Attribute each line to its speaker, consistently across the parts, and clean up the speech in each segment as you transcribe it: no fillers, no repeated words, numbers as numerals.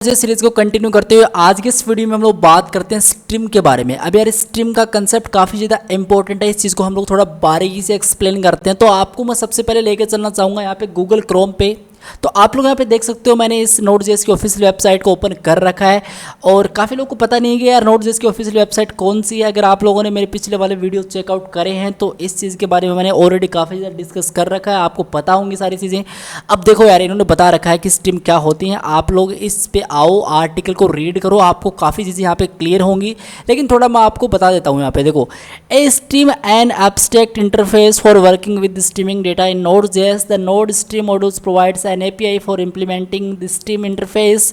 Speaker 1: इस सीरीज को कंटिन्यू करते हुए आज के इस वीडियो में हम लोग बात करते हैं स्ट्रीम के बारे में। अब यार स्ट्रीम का कंसेप्ट काफ़ी ज़्यादा इंपॉर्टेंट है, इस चीज़ को हम लोग थोड़ा बारीकी से एक्सप्लेन करते हैं। तो आपको मैं सबसे पहले लेकर चलना चाहूँगा यहाँ पे गूगल क्रोम पे। तो आप लोग यहाँ पे देख सकते हो मैंने इस Node.js की ऑफिशियल वेबसाइट को ओपन कर रखा है और काफ़ी लोगों को पता नहीं है कि यार Node.js की ऑफिशियल वेबसाइट कौन सी है। अगर आप लोगों ने मेरे पिछले वाले वीडियो चेकआउट करे हैं तो इस चीज़ के बारे में मैंने ऑलरेडी काफ़ी ज़्यादा डिस्कस कर रखा है, आपको पता होंगी सारी चीज़ें। अब देखो यार इन्होंने बता रखा है कि स्ट्रीम क्या होती हैं, आप लोग इस पे आओ, आर्टिकल को रीड करो, आपको काफ़ी चीज़ें यहाँ पे क्लियर होंगी। लेकिन थोड़ा मैं आपको बता देता हूँ। यहाँ पे देखो, a stream an abstract interface for working with streaming data in Node.js। The Node Stream modules provides an API for implementing the stream interface.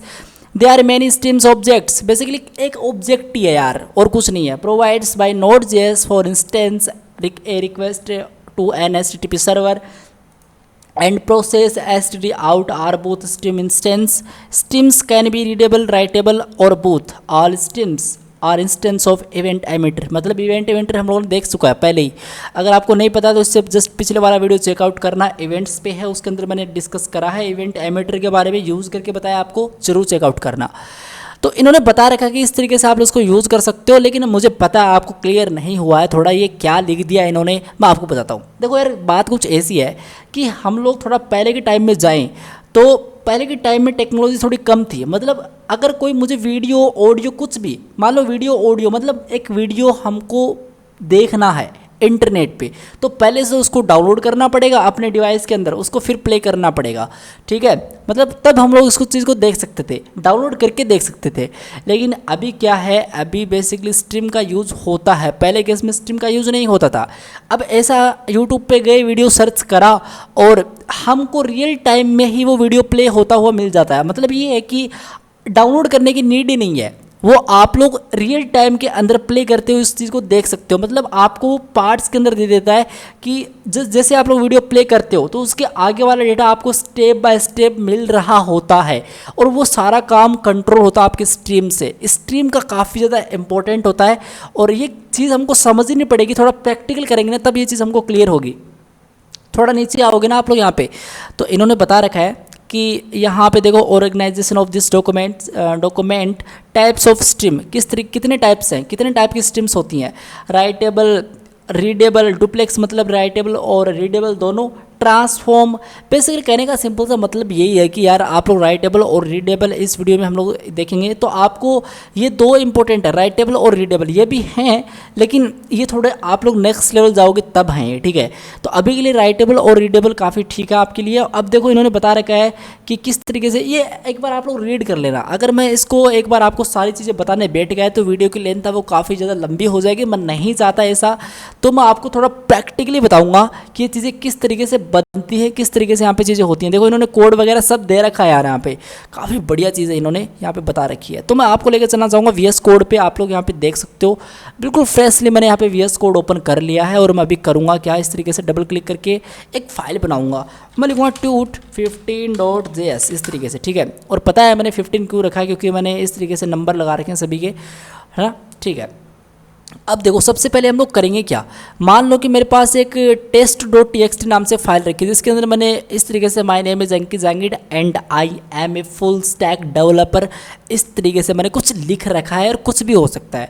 Speaker 1: There are many streams objects। Basically एक ऑब्जेक्ट ही है यार और कुछ नहीं है। Provides by Node.js for instance a request to an HTTP server and process HTTP out are both stream instance। Streams can be readable, writable or both। All streams are instances of event emitter. मतलब event emitter हम लोगों ने देख चुका है पहले ही, अगर आपको नहीं पता तो इससे जस्ट पिछले वाला वीडियो चेकआउट करना, इवेंट्स पे है, उसके अंदर मैंने डिस्कस करा है इवेंट एमिटर के बारे में, यूज़ करके बताया, आपको जरूर चेकआउट करना। तो इन्होंने बता रखा कि इस तरीके से आप उसको यूज़ कर सकते हो, लेकिन मुझे पता है आपको क्लियर नहीं हुआ है थोड़ा, ये क्या लिख दिया इन्होंने, मैं आपको बताता हूँ। देखो यार बात कुछ ऐसी है कि हम लोग थोड़ा पहले के टाइम में जाएँ तो पहले के टाइम में टेक्नोलॉजी थोड़ी कम थी। मतलब अगर कोई मुझे वीडियो ऑडियो कुछ भी, मान लो वीडियो ऑडियो, मतलब एक वीडियो हमको देखना है इंटरनेट पे, तो पहले से उसको डाउनलोड करना पड़ेगा अपने डिवाइस के अंदर, उसको फिर प्ले करना पड़ेगा, ठीक है। मतलब तब हम लोग इसको चीज़ को देख सकते थे, डाउनलोड करके देख सकते थे। लेकिन अभी क्या है, अभी बेसिकली स्ट्रीम का यूज़ होता है, पहले केस में स्ट्रीम का यूज़ नहीं होता था। अब ऐसा यूट्यूब पे गए, वीडियो सर्च करा और हमको रियल टाइम में ही वो वीडियो प्ले होता हुआ मिल जाता है। मतलब ये है कि डाउनलोड करने की नीड ही नहीं है, वो आप लोग रियल टाइम के अंदर प्ले करते हुए इस चीज़ को देख सकते हो। मतलब आपको पार्ट्स के अंदर दे देता है कि जैसे आप लोग वीडियो प्ले करते हो तो उसके आगे वाला डेटा आपको स्टेप बाय स्टेप मिल रहा होता है और वो सारा काम कंट्रोल होता है आपके स्ट्रीम से। स्ट्रीम का काफ़ी ज़्यादा इंपॉर्टेंट होता है और ये चीज़ हमको समझनी पड़ेगी, थोड़ा प्रैक्टिकल करेंगे ना तब ये चीज़ हमको क्लियर होगी। थोड़ा नीचे आओगे ना आप लोग यहाँ पे, तो इन्होंने बता रखा है कि यहाँ पे देखो, organisation of this document types of stream, कितने टाइप्स हैं, कितने टाइप की स्ट्रीम्स होती हैं। राइटेबल, रीडेबल, डुप्लेक्स मतलब राइटेबल और रीडेबल दोनों। ट्रांसफॉर्म, बेसिकली कहने का सिंपल सा मतलब यही है कि यार आप लोग राइटेबल और रीडेबल इस वीडियो में हम लोग देखेंगे। तो आपको ये दो इंपॉर्टेंट है, राइटेबल और रीडेबल, ये भी हैं लेकिन ये थोड़े आप लोग नेक्स्ट लेवल जाओगे तब हैं ये, ठीक है। तो अभी के लिए राइटेबल और रीडेबल काफ़ी ठीक है आपके लिए। अब देखो इन्होंने बता रखा है कि किस तरीके से, ये एक बार आप लोग रीड कर लेना। अगर मैं इसको एक बार आपको सारी चीज़ें बताने बैठ गए तो वीडियो की लेंथ है वो काफ़ी ज़्यादा लंबी हो जाएगी, मैं नहीं चाहता ऐसा। तो मैं आपको थोड़ा प्रैक्टिकली बताऊँगा कि ये चीज़ें किस तरीके से बनती है, किस तरीके से यहाँ पे चीज़ें होती हैं। देखो इन्होंने कोड वगैरह सब दे रखा है यार, यहाँ पे काफ़ी बढ़िया चीज़ है इन्होंने यहाँ पे बता रखी है। तो मैं आपको लेकर चलना चाहूँगा VS कोड पे, आप लोग यहाँ पे देख सकते हो बिल्कुल फ्रेशली मैंने यहाँ पे VS कोड ओपन कर लिया है और मैं अभी करूँगा क्या, इस तरीके से डबल क्लिक करके एक फाइल बनाऊँगा। मैं लिखूँगा tut15.js इस तरीके से, ठीक है। और पता है मैंने 15 क्यों रखा है, क्योंकि मैंने इस तरीके से नंबर लगा रखे हैं सभी के, है ना, ठीक है। अब देखो सबसे पहले हम लोग करेंगे क्या, मान लो कि मेरे पास एक test.txt नाम से फाइल रखी है जिसके अंदर मैंने इस तरीके से my name is Ankit Jangid and I am a full stack developer, इस तरीके से मैंने कुछ लिख रखा है और कुछ भी हो सकता है।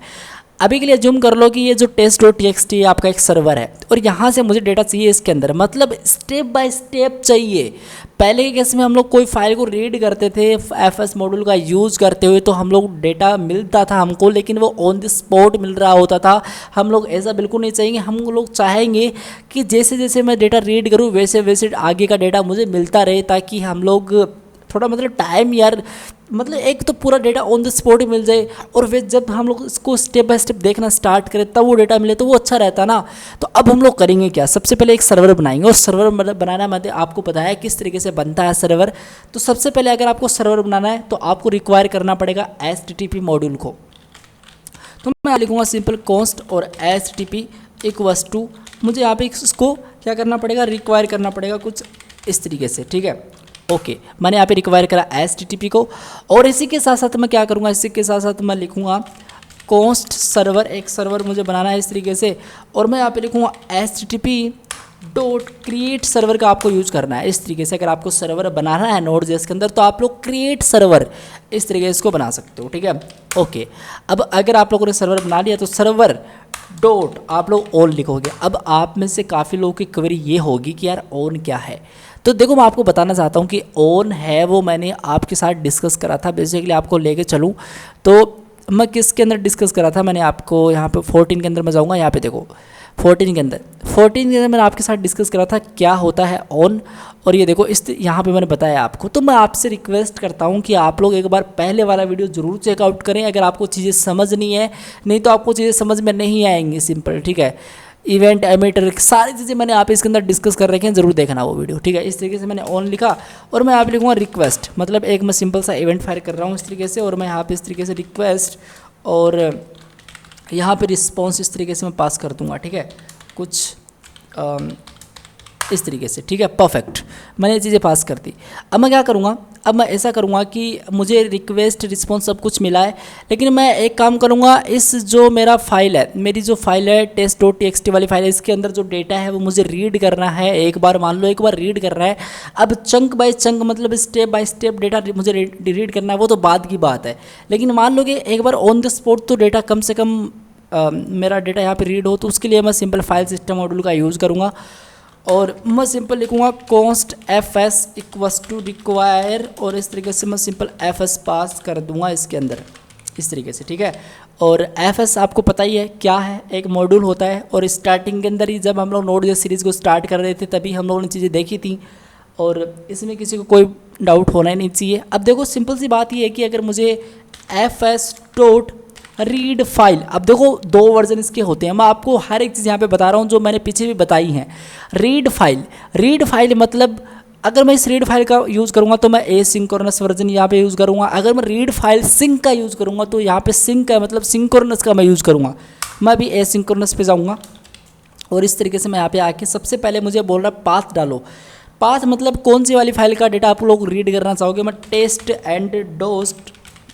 Speaker 1: अभी के लिए जूम कर लो कि ये जो test.txt आपका एक सर्वर है और यहाँ से मुझे डेटा चाहिए इसके अंदर, मतलब स्टेप बाय स्टेप चाहिए। पहले के केस में हम लोग कोई फाइल को रीड करते थे FS मॉड्यूल का यूज़ करते हुए तो हम लोग डेटा मिलता था हमको, लेकिन वो ऑन द स्पॉट मिल रहा होता था। हम लोग ऐसा बिल्कुल नहीं चाहेंगे, हम लोग चाहेंगे कि जैसे जैसे मैं डेटा रीड करूँ वैसे वैसे आगे का डेटा मुझे मिलता रहे, ताकि हम लोग थोड़ा मतलब टाइम यार, मतलब एक तो पूरा डेटा ऑन द स्पॉट ही मिल जाए और वे जब हम लोग इसको स्टेप बाय स्टेप देखना स्टार्ट करें तब वो डेटा मिले तो वो अच्छा रहता ना। तो अब हम लोग करेंगे क्या, सबसे पहले एक सर्वर बनाएंगे और सर्वर बनाना मतलब आपको पता है किस तरीके से बनता है सर्वर। तो सबसे पहले अगर आपको सर्वर बनाना है तो आपको रिक्वायर करना पड़ेगा HTTP मॉड्यूल को। तो मैं लिखूँगा सिंपल कॉन्स्ट और HTTP इक्वल्स टू, मुझे यहाँ पे इसको क्या करना पड़ेगा, रिक्वायर करना पड़ेगा कुछ इस तरीके से, ठीक है। ओके मैंने यहाँ पे रिक्वायर करा HTTP को और इसी के साथ साथ मैं क्या करूँगा, इसी के साथ साथ मैं लिखूँगा कॉन्स्ट सर्वर, एक सर्वर मुझे बनाना है इस तरीके से और मैं यहाँ पे लिखूँगा HTTP डॉट क्रिएट सर्वर का आपको यूज करना है। इस तरीके से अगर आपको सर्वर बनाना है नोड.जेएस के अंदर तो आप लोग क्रिएट सर्वर इस तरीके से इसको बना सकते हो, ठीक है। ओके, अब अगर आप लोगों ने सर्वर बना लिया तो सर्वर डॉट आप लोग ऑन लिखोगे। अब आप में से काफ़ी लोगों की क्वेरी ये होगी कि यार ऑन क्या है, तो देखो मैं आपको बताना चाहता हूँ कि ऑन है वो मैंने आपके साथ डिस्कस करा था। बेसिकली आपको लेके चलूँ तो मैं किसके अंदर डिस्कस करा था, मैंने आपको यहाँ पे 14 के अंदर मैं जाऊँगा, यहाँ पे देखो 14 के अंदर मैंने आपके साथ डिस्कस करा था क्या होता है ऑन। और ये देखो इस यहाँ पे मैंने बताया आपको। तो मैं आपसे रिक्वेस्ट करता हूँ कि आप लोग एक बार पहले वाला वीडियो ज़रूर चेकआउट करें अगर आपको चीज़ें समझनी है, नहीं तो आपको चीज़ें समझ में नहीं आएंगी सिंपल, ठीक है। इवेंट एमिटर सारी चीज़ें मैंने आप इसके अंदर डिस्कस कर रखे हैं, ज़रूर देखना वो वीडियो, ठीक है। इस तरीके से मैंने ऑन लिखा और मैं यहाँ पे लिखूँगा रिक्वेस्ट, मतलब एक मैं सिंपल सा इवेंट फायर कर रहा हूँ इस तरीके से, और मैं यहाँ पे इस तरीके से रिक्वेस्ट और यहाँ पे रिस्पॉन्स इस तरीके से मैं पास कर दूँगा, ठीक है, कुछ इस तरीके से, ठीक है, परफेक्ट। मैंने ये चीज़ें पास कर दी। अब मैं क्या करूँगा, अब मैं ऐसा करूँगा कि मुझे रिक्वेस्ट रिस्पॉन्स सब कुछ मिला है, लेकिन मैं एक काम करूँगा, इस जो मेरा फाइल है, मेरी जो फाइल है test.txt वाली फाइल है, इसके अंदर जो डेटा है वो मुझे रीड करना है। एक बार मान लो एक बार रीड करना है, अब चंक बाय चंक मतलब स्टेप बाय स्टेप डेटा मुझे रीड करना है, वो तो बाद की बात है। लेकिन मान लो कि एक बार ऑन द स्पॉट तो डेटा कम से कम मेरा डेटा यहाँ पे रीड हो, तो उसके लिए मैं सिंपल फाइल सिस्टम मॉड्यूल का यूज़ करूँगा और मैं सिंपल लिखूँगा const fs equals to require, और इस तरीके से मैं सिंपल fs पास कर दूँगा इसके अंदर इस तरीके से, ठीक है। और fs आपको पता ही है क्या है, एक मॉड्यूल होता है, और स्टार्टिंग के अंदर ही जब हम लोग नोड.जेएस सीरीज़ को स्टार्ट कर रहे थे तभी हम लोगों ने चीज़ें देखी थी, और इसमें किसी को कोई डाउट होना ही नहीं चाहिए। अब देखो सिंपल सी बात ये है कि अगर मुझे fs डॉट रीड फाइल, अब देखो 2 वर्जन इसके होते हैं, मैं आपको हर एक चीज़ यहाँ पे बता रहा हूँ जो मैंने पीछे भी बताई हैं। रीड फाइल मतलब अगर मैं इस रीड फाइल का यूज़ करूँगा तो मैं एसिंक्रोनस वर्जन यहाँ पे यूज़ करूँगा। अगर मैं रीड फाइल सिंक का यूज़ करूँगा तो यहाँ पे सिंक का मतलब सिंक्रोनस का मैं यूज़ करूँगा। मैं अभी एसिंक्रोनस पे जाऊँगा और इस तरीके से मैं यहाँ पे आके सबसे पहले मुझे बोल रहा है पाथ डालो। पाथ मतलब कौन सी वाली फाइल का डेटा आप लोग रीड करना चाहोगे। मैं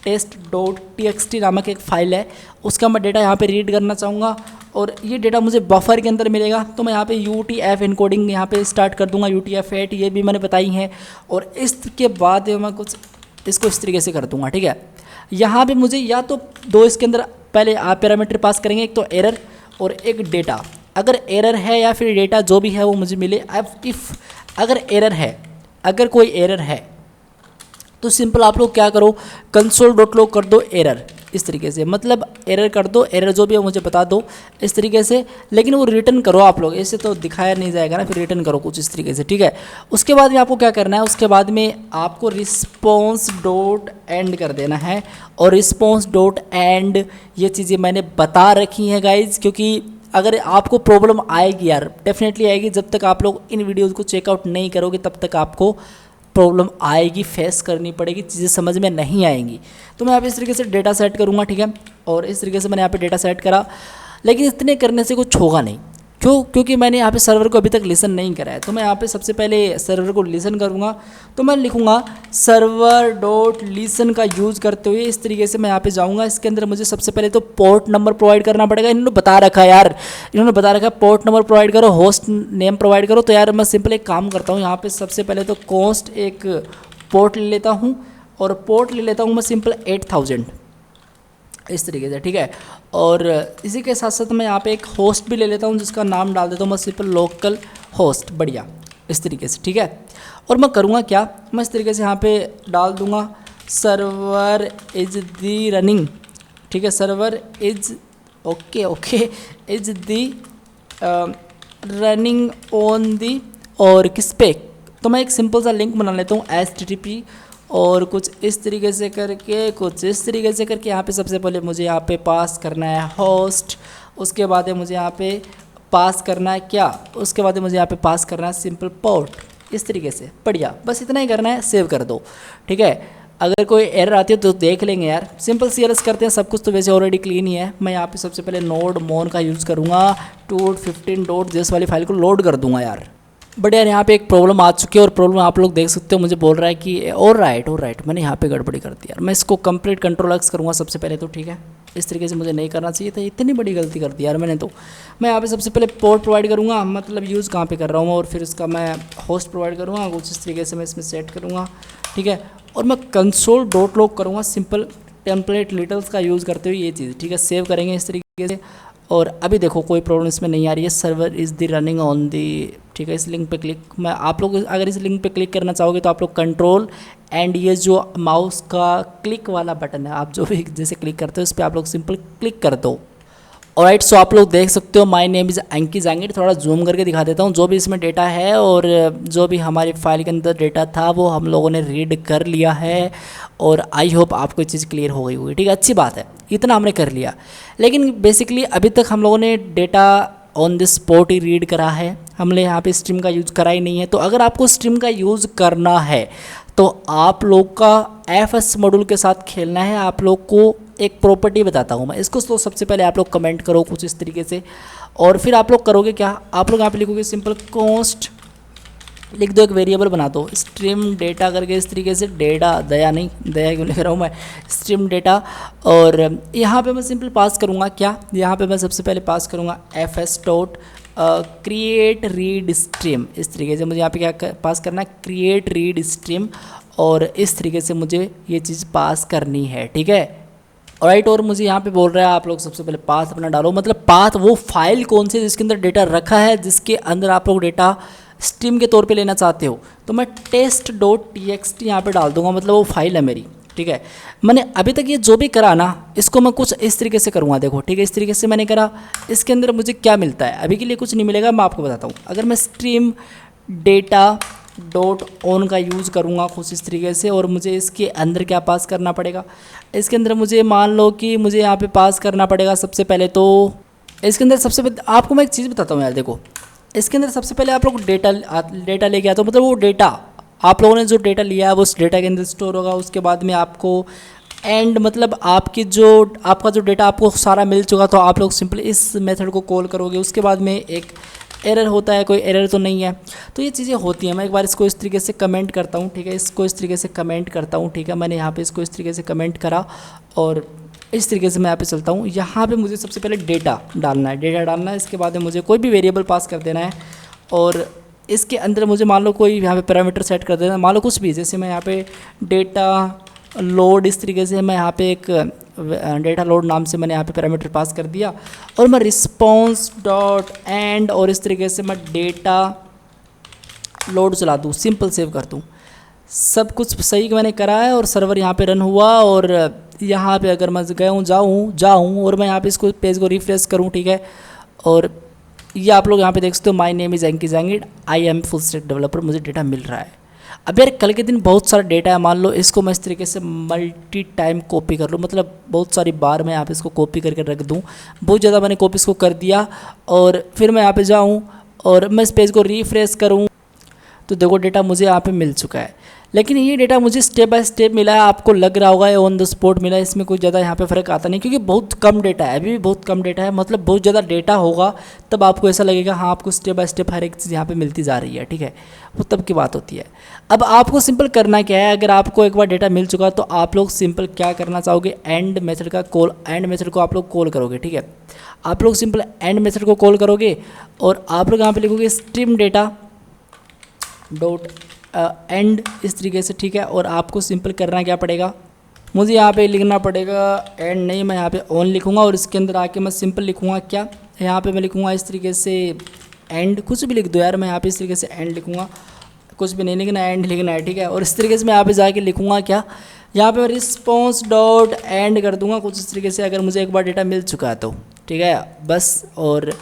Speaker 1: test.txt नामक एक फ़ाइल है, उसका मैं डेटा यहाँ पे रीड करना चाहूँगा, और ये डेटा मुझे बफर के अंदर मिलेगा। तो मैं यहाँ पे UTF इनकोडिंग यहाँ पे स्टार्ट कर दूँगा, UTF-8 ये भी मैंने बताई है, और इसके बाद मैं कुछ इसको इस तरीके से कर दूँगा, ठीक है। यहाँ पे मुझे या तो 2 इसके अंदर पहले आप पैरामीटर पास करेंगे, एक तो एरर और एक डेटा। अगर एरर है या फिर डेटा जो भी है वो मुझे मिले। अब अगर एरर है, अगर कोई एरर है तो सिंपल आप लोग क्या करो, console.log कर दो एरर इस तरीके से, मतलब एरर कर दो, एरर जो भी है मुझे बता दो इस तरीके से, लेकिन वो रिटर्न करो आप लोग, ऐसे तो दिखाया नहीं जाएगा ना, फिर रिटर्न करो कुछ इस तरीके से, ठीक है। उसके बाद में आपको क्या करना है, उसके बाद में आपको रिस्पॉन्स डॉट एंड कर देना है, और रिस्पॉन्स डॉट एंड ये चीज़ें मैंने बता रखी हैं गाइज, क्योंकि अगर आपको प्रॉब्लम आएगी यार, डेफिनेटली आएगी, जब तक आप लोग इन वीडियोज़ को चेकआउट नहीं करोगे तब तक आपको प्रॉब्लम आएगी, फेस करनी पड़ेगी, चीज़ें समझ में नहीं आएंगी। तो मैं यहाँ पे इस तरीके से डेटा सेट करूँगा, ठीक है, और इस तरीके से मैंने यहाँ पे डेटा सेट करा, लेकिन इतने करने से कुछ होगा नहीं। क्योंकि मैंने यहाँ पे सर्वर को अभी तक लिसन नहीं करा है। तो मैं यहाँ पे सबसे पहले सर्वर को लिसन करूँगा, तो मैं लिखूँगा सर्वर डॉट लिसन का यूज़ करते हुए इस तरीके से मैं यहाँ पे जाऊँगा। इसके अंदर मुझे सबसे पहले तो पोर्ट नंबर प्रोवाइड करना पड़ेगा। इन्होंने बता रखा है यार, इन्होंने बता रखा है पोर्ट नंबर प्रोवाइड करो, होस्ट नेम प्रोवाइड करो। तो यार मैं सिंपल एक काम करता हूँ, यहाँ पर सबसे पहले तो कॉस्ट एक पोर्ट ले लेता हूँ, और पोर्ट ले लेता हूँ मैं सिंपल 8000 इस तरीके से, ठीक है। और इसी के साथ साथ मैं यहाँ पे एक होस्ट भी ले लेता हूँ जिसका नाम डाल देता हूँ मैं सिंपल लोकल होस्ट, बढ़िया इस तरीके से, ठीक है। और मैं करूँगा क्या, मैं इस तरीके से यहाँ पे डाल दूँगा सर्वर इज दी रनिंग, ठीक है, server is okay is the running on the, और किस पे, तो मैं एक सिंपल सा लिंक बना लेता हूँ HTTP, और कुछ इस तरीके से करके, कुछ इस तरीके से करके यहाँ पे सबसे पहले मुझे यहाँ पे पास करना है होस्ट, उसके बाद मुझे यहाँ पे पास करना है क्या, उसके बाद मुझे यहाँ पे पास करना है सिंपल पोर्ट इस तरीके से, बढ़िया, बस इतना ही करना है, सेव कर दो, ठीक है। अगर कोई एरर आती है तो देख लेंगे यार, सिंपल CLS करते हैं, सब कुछ तो वैसे ऑलरेडी क्लीन ही है। मैं यहाँ पे सबसे पहले नोड मोन का यूज़ करूँगा, 2.15.js वाली फाइल को लोड कर दूँगा यार। बट यार यहाँ पे एक प्रॉब्लम आ चुकी है, और प्रॉब्लम आप लोग देख सकते हो, मुझे बोल रहा है कि ऑल राइट मैंने यहाँ पे गड़बड़ी कर दी यार। मैं इसको कंप्लीट Ctrl+X करूँगा सबसे पहले तो, ठीक है। इस तरीके से मुझे नहीं करना चाहिए था, इतनी बड़ी गलती कर दी यार मैंने। तो मैं यहाँ पे सबसे पहले पोर्ट प्रोवाइड करूँगा, मतलब यूज़ कहाँ पे कर रहा हूँ, और फिर उसका मैं होस्ट प्रोवाइड करूँगा, कुछ इस तरीके से मैं इसमें सेट करूँगा, ठीक है। और मैं कंसोल डॉट लॉग करूँगा सिंपल टेम्पलेट लिटल्स का यूज़ करते हुए ये चीज़, ठीक है। सेव करेंगे इस तरीके से, और अभी देखो कोई प्रॉब्लम इसमें नहीं आ रही है। Server is the running on the, ठीक है। इस लिंक पे क्लिक, मैं आप लोग अगर इस लिंक पे क्लिक करना चाहोगे तो आप लोग कंट्रोल एंड ये जो माउस का क्लिक वाला बटन है, आप जो भी जैसे क्लिक करते हो इस पर आप लोग सिंपल क्लिक कर दो। ऑलराइट, सो आप लोग देख सकते हो माय नेम इज़ अंकी जांगिड। थोड़ा जूम करके दिखा देता हूँ। जो भी इसमें डेटा है और जो भी हमारी फाइल के अंदर डेटा था वो हम लोगों ने रीड कर लिया है, और आई होप आपको ये चीज़ क्लियर हो गई होगी, ठीक है। अच्छी बात है, इतना हमने कर लिया। लेकिन बेसिकली अभी तक हम लोगों ने data on this spot he read करा है, हमने यहाँ पे स्ट्रीम का यूज़ करा ही नहीं है। तो अगर आपको स्ट्रीम का यूज़ करना है तो आप लोग का एफएस मॉड्यूल के साथ खेलना है। आप लोग को एक प्रॉपर्टी बताता हूँ मैं इसको। तो सबसे पहले आप लोग कमेंट करो कुछ इस तरीके से, और फिर आप लोग करोगे क्या, आप लोग यहाँ पे लिखोगे सिंपल कॉन्स्ट, लिख दो, एक वेरिएबल बना दो स्ट्रीम डेटा करके इस तरीके से। डेटा दया नहीं, दया क्यों लिख रहा हूँ मैं, स्ट्रीम डेटा। और यहाँ पे मैं सिंपल पास करूँगा क्या, यहाँ पे मैं सबसे पहले पास करूँगा FS dot create read stream. इस तरीके से मुझे यहाँ पे क्या पास करना है, क्रिएट रीड स्ट्रीम, और इस तरीके से मुझे ये चीज़ पास करनी है, ठीक है। राइट, और मुझे यहाँ पे बोल रहा है आप लोग सबसे पहले पाथ अपना डालो, मतलब पाथ वो फाइल कौन सी जिसके अंदर डेटा रखा है, जिसके अंदर आप लोग डेटा स्ट्रीम के तौर पे लेना चाहते हो। तो मैं टेस्ट डॉट txt यहाँ पे डाल दूंगा, मतलब वो फाइल है मेरी, ठीक है। मैंने अभी तक ये जो भी करा ना, इसको मैं कुछ इस तरीके से करूँगा, देखो, ठीक है। इस तरीके से मैंने करा, इसके अंदर मुझे क्या मिलता है, अभी के लिए कुछ नहीं मिलेगा, मैं आपको बताता हूँ। अगर मैं स्ट्रीम डेटा डॉट ऑन का यूज़ करूँगा कुछ इस तरीके से, और मुझे इसके अंदर क्या पास करना पड़ेगा, इसके अंदर मुझे मान लो कि मुझे यहाँ पे पास करना पड़ेगा सबसे पहले। तो इसके अंदर सबसे पहले आपको मैं एक चीज़ बताता हूँ यार, देखो, इसके अंदर सबसे पहले आप लोग डेटा लेके आते हो, मतलब वो डेटा आप लोगों ने जो डेटा लिया है वो उस डेटा के अंदर स्टोर होगा। उसके बाद में आपको एंड, मतलब आपका जो डेटा आपको सारा मिल चुका, तो आप लोग सिंपल इस मेथड को कॉल करोगे। उसके बाद में एक एरर होता है, कोई एरर तो नहीं है, तो ये चीज़ें होती हैं। मैं एक बार इसको इस तरीके से कमेंट करता हूँ, ठीक है। इसको इस तरीके से कमेंट करता हूँ, ठीक है। मैंने यहाँ पे इसको इस तरीके से कमेंट करा, और इस तरीके से मैं यहाँ पे चलता हूँ। यहाँ पे मुझे सबसे पहले डेटा डालना है, इसके बाद में मुझे कोई भी वेरिएबल पास कर देना है, और इसके अंदर मुझे मान लो कोई यहाँ पे पैरामीटर सेट कर देना है, मान लो कुछ भी। जैसे मैं यहाँ पे डेटा लोड, इस तरीके से मैं यहाँ पे एक डेटा लोड नाम से मैंने यहाँ पे पैरामीटर पास कर दिया, और मैं रिस्पॉन्स डॉट एंड, और इस तरीके से मैं डेटा लोड चला दूँ, सिंपल सेव कर दूँ। सब कुछ सही मैंने करा है, और सर्वर यहाँ पे रन हुआ, और यहाँ पे अगर मैं जाऊँ और मैं यहाँ पे इसको पेज को रिफ्रेश करूँ, ठीक है। और ये आप लोग यहाँ पे देख सकते हो, माय नेम इज़ अंकी Jangid, I am full stack developer, मुझे डेटा मिल रहा है। अब यार कल के दिन बहुत सारा डेटा है, मान लो इसको मैं इस तरीके से मल्टी टाइम कॉपी कर लूँ, मतलब बहुत सारी बार मैं यहाँ पे इसको कॉपी करके रख दूँ। बहुत ज़्यादा मैंने कॉपी इसको कर दिया, और फिर मैं यहाँ पे जाऊँ और मैं इस पेज को रिफ्रेश करूँ, तो देखो डेटा मुझे यहाँ पे मिल चुका है। लेकिन ये डेटा मुझे स्टेप बाय स्टेप मिला है, आपको लग रहा होगा ये ऑन द स्पॉट मिला है, इसमें कोई ज़्यादा यहाँ पे फ़र्क आता नहीं, क्योंकि बहुत कम डेटा है, अभी भी बहुत कम डेटा है। मतलब बहुत ज़्यादा डेटा होगा तब आपको ऐसा लगेगा हाँ आपको स्टेप बाय स्टेप हर एक चीज़ यहाँ पे मिलती जा रही है, ठीक है। वो तब की बात होती है। अब आपको सिंपल करना क्या है, अगर आपको एक बार डेटा मिल चुका तो आप लोग सिंपल क्या करना चाहोगे, एंड मेथड को आप लोग कॉल करोगे, ठीक है। आप लोग सिंपल एंड मेथड को कॉल करोगे, और आप लोग यहाँ पे लिखोगे स्ट्रीम डेटा डॉट एंड, इस तरीके से, ठीक है। और आपको सिंपल करना क्या पड़ेगा, मुझे यहाँ पे लिखना पड़ेगा एंड नहीं, मैं यहाँ पे ऑन लिखूँगा, और इसके अंदर आके मैं सिंपल लिखूँगा क्या, यहाँ पे मैं लिखूँगा इस तरीके से एंड, कुछ भी लिख दो यार, मैं यहाँ पे इस तरीके से एंड लिखूँगा, कुछ भी नहीं लिखना है, एंड लिखना है, ठीक है। और इस तरीके से मैं यहाँ पे जाके लिखूँगा क्या, यहाँ पे मैं रिस्पॉन्स डॉट एंड कर दूँगा कुछ इस तरीके से, अगर मुझे एक बार डेटा मिल चुका है तो, ठीक है बस। और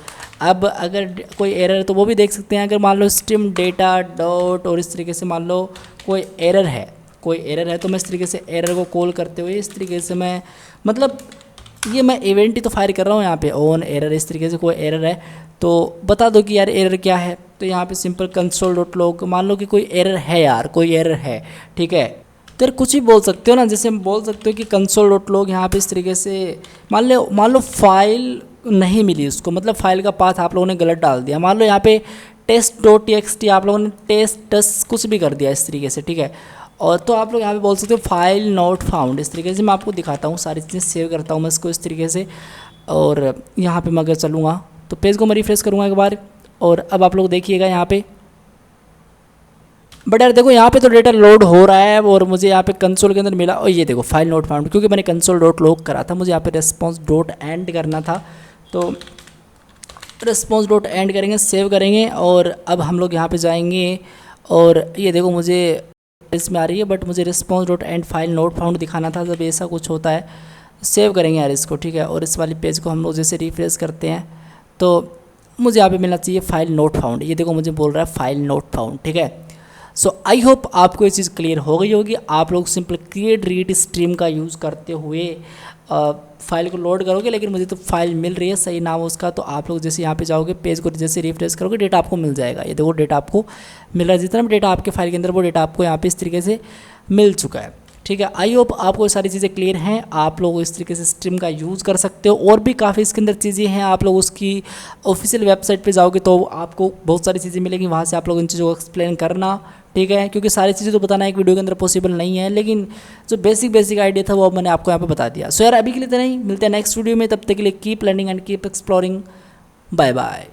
Speaker 1: अब अगर कोई एरर है तो वो भी देख सकते हैं, अगर मान लो स्ट्रीम डेटा डॉट, और इस तरीके से मान लो कोई एरर है तो मैं इस तरीके से एरर को कॉल करते हुए इस तरीके से मैं, मतलब ये मैं इवेंट ही तो फायर कर रहा हूँ यहाँ पे, ऑन एरर, इस तरीके से कोई एरर है तो बता दो कि यार एरर क्या है। तो यहाँ पे सिंपल कंसोल डॉट लॉग, मान लो कि कोई एरर है यार, कोई एरर है, ठीक है। तो यार कुछ भी बोल सकते हो ना, जैसे हम बोल सकते हो कि कंसोल डॉट लॉग यहाँ पे इस तरीके से, मान लो फाइल नहीं मिली उसको, मतलब फाइल का पाथ आप लोगों ने गलत डाल दिया, मान लो यहाँ पे टेस्ट डॉट txt आप लोगों ने टेस्ट कुछ भी कर दिया इस तरीके से, ठीक है। और तो आप लोग यहाँ पे बोल सकते हो फाइल नॉट फाउंड। इस तरीके से मैं आपको दिखाता हूँ, सारी चीज़ें सेव करता हूँ मैं इसको इस तरीके से। और यहाँ पे मैं अगर चलूँगा तो पेज को मैं रिफ्रेश करूँगा एक बार, और अब आप लोग देखिएगा यहाँ पे। बट यार देखो यहाँ पे तो डेटा लोड हो रहा है और मुझे यहाँ पे कंसोल के अंदर मिला, और ये देखो फाइल नॉट फाउंड, क्योंकि मैंने कंसोल डॉट लॉग करा था, मुझे यहाँ पे रेस्पॉन्स डॉट एंड करना था। तो रेस्पॉन्स डॉट एंड करेंगे, सेव करेंगे, और अब हम लोग यहाँ पे जाएंगे और ये देखो मुझे इसमें आ रही है, बट मुझे response dot and file not found दिखाना था। जब ऐसा कुछ होता है सेव करेंगे यार इसको, ठीक है। और इस वाली पेज को हम लोग जैसे रिफ्रेश करते हैं तो मुझे यहाँ पे मिलना चाहिए फाइल नॉट फाउंड। ये देखो मुझे बोल रहा है फाइल नॉट फाउंड, ठीक है। सो आई होप आपको ये चीज़ क्लियर हो गई होगी। आप लोग सिंपल क्रिएट रीड स्ट्रीम का यूज़ करते हुए फाइल को लोड करोगे, लेकिन मुझे तो फाइल मिल रही है, सही नाम उसका। तो आप लोग जैसे यहाँ पे जाओगे, पेज को जैसे रिफ्रेश करोगे, डेटा आपको मिल जाएगा। ये देखो डेटा आपको मिल रहा है, जितना भी डेटा आपके फाइल के अंदर वो डेटा आपको यहाँ पे इस तरीके से मिल चुका है, ठीक है। आई होप आपको ये सारी चीज़ें क्लियर हैं। आप लोग इस तरीके से स्ट्रीम का यूज़ कर सकते हो, और भी काफ़ी इसके अंदर चीज़ें हैं। आप लोग उसकी ऑफिशियल वेबसाइट पे जाओगे तो आपको बहुत सारी चीज़ें मिलेंगी, वहाँ से आप लोग इन चीज़ों को एक्सप्लेन करना, ठीक है। क्योंकि सारी चीज़ें तो बताना एक वीडियो के अंदर पॉसिबल नहीं है, लेकिन जो बेसिक आइडिया था वो मैंने आपको यहाँ पे बता दिया। सो यार अभी के लिए तो नहीं, मिलते हैं नेक्स्ट वीडियो में, तब तक के लिए keep learning and keep exploring. Bye bye.